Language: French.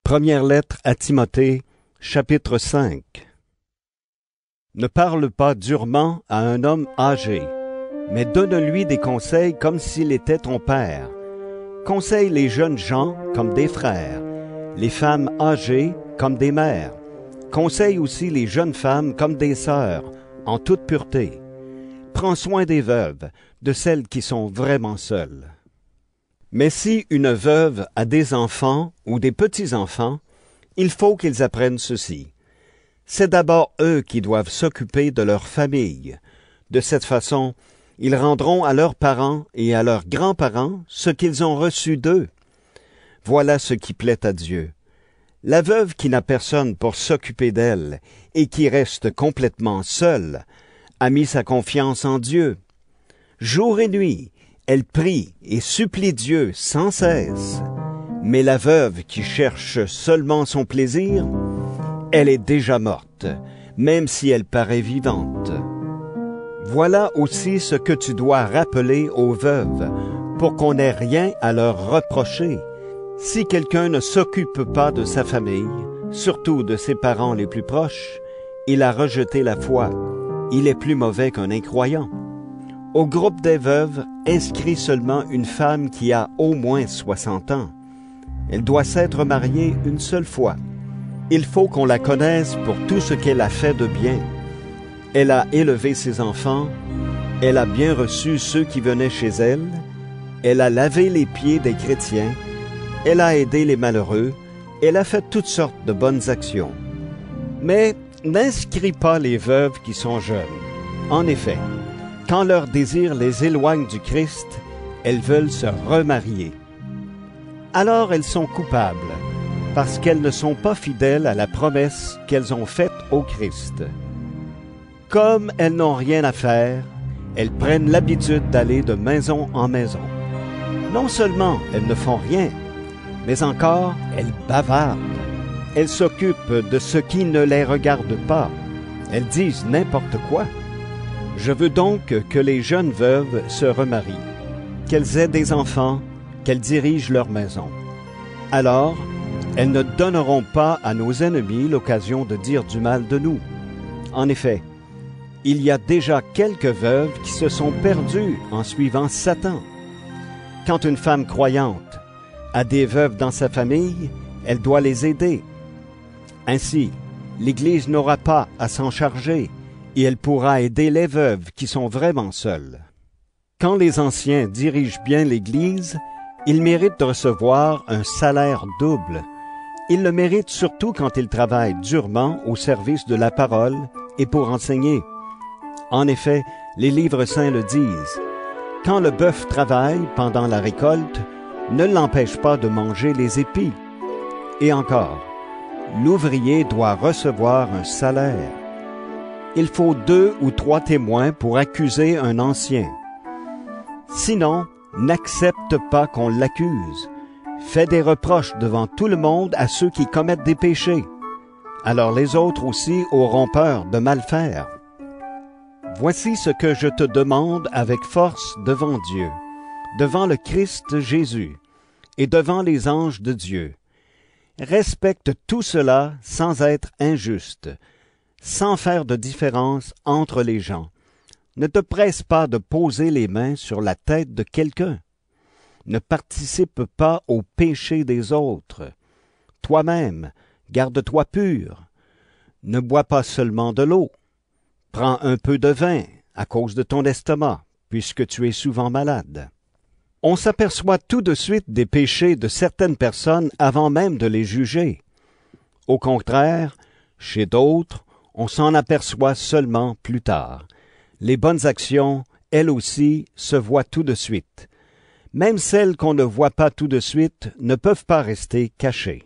Première lettre à Timothée, chapitre 5. Ne parle pas durement à un homme âgé, mais donne-lui des conseils comme s'il était ton père. Conseille les jeunes gens comme des frères, les femmes âgées comme des mères. Conseille aussi les jeunes femmes comme des sœurs, en toute pureté. Prends soin des veuves, de celles qui sont vraiment seules. Mais si une veuve a des enfants ou des petits-enfants, il faut qu'ils apprennent ceci. C'est d'abord eux qui doivent s'occuper de leur famille. De cette façon, ils rendront à leurs parents et à leurs grands-parents ce qu'ils ont reçu d'eux. Voilà ce qui plaît à Dieu. La veuve qui n'a personne pour s'occuper d'elle et qui reste complètement seule a mis sa confiance en Dieu. Jour et nuit, elle prie et supplie Dieu sans cesse. Mais la veuve qui cherche seulement son plaisir, elle est déjà morte, même si elle paraît vivante. Voilà aussi ce que tu dois rappeler aux veuves, pour qu'on n'ait rien à leur reprocher. Si quelqu'un ne s'occupe pas de sa famille, surtout de ses parents les plus proches, il a rejeté la foi. Il est plus mauvais qu'un incroyant. Au groupe des veuves, inscris seulement une femme qui a au moins 60 ans. Elle doit s'être mariée une seule fois. Il faut qu'on la connaisse pour tout ce qu'elle a fait de bien. Elle a élevé ses enfants, elle a bien reçu ceux qui venaient chez elle, elle a lavé les pieds des chrétiens, elle a aidé les malheureux, elle a fait toutes sortes de bonnes actions. Mais n'inscris pas les veuves qui sont jeunes. En effet, quand leur désir les éloigne du Christ, elles veulent se remarier. Alors elles sont coupables, parce qu'elles ne sont pas fidèles à la promesse qu'elles ont faite au Christ. Comme elles n'ont rien à faire, elles prennent l'habitude d'aller de maison en maison. Non seulement elles ne font rien, mais encore elles bavardent. Elles s'occupent de ce qui ne les regarde pas. Elles disent n'importe quoi. Je veux donc que les jeunes veuves se remarient, qu'elles aient des enfants, qu'elles dirigent leur maison. Alors, elles ne donneront pas à nos ennemis l'occasion de dire du mal de nous. En effet, il y a déjà quelques veuves qui se sont perdues en suivant Satan. Quand une femme croyante a des veuves dans sa famille, elle doit les aider. Ainsi, l'Église n'aura pas à s'en charger et elle pourra aider les veuves qui sont vraiment seules. Quand les anciens dirigent bien l'Église, ils méritent de recevoir un salaire double. Ils le méritent surtout quand ils travaillent durement au service de la parole et pour enseigner. En effet, les livres saints le disent. Quand le bœuf travaille pendant la récolte, ne l'empêche pas de manger les épis. Et encore, l'ouvrier doit recevoir un salaire. Il faut 2 ou 3 témoins pour accuser un ancien. Sinon, n'accepte pas qu'on l'accuse. Fais des reproches devant tout le monde à ceux qui commettent des péchés. Alors les autres aussi auront peur de mal faire. Voici ce que je te demande avec force devant Dieu, devant le Christ Jésus et devant les anges de Dieu. Respecte tout cela sans être injuste, sans faire de différence entre les gens. Ne te presse pas de poser les mains sur la tête de quelqu'un. Ne participe pas au péché des autres. Toi-même, garde-toi pur. Ne bois pas seulement de l'eau. Prends un peu de vin à cause de ton estomac, puisque tu es souvent malade. On s'aperçoit tout de suite des péchés de certaines personnes avant même de les juger. Au contraire, chez d'autres, on s'en aperçoit seulement plus tard. Les bonnes actions, elles aussi, se voient tout de suite. Même celles qu'on ne voit pas tout de suite ne peuvent pas rester cachées.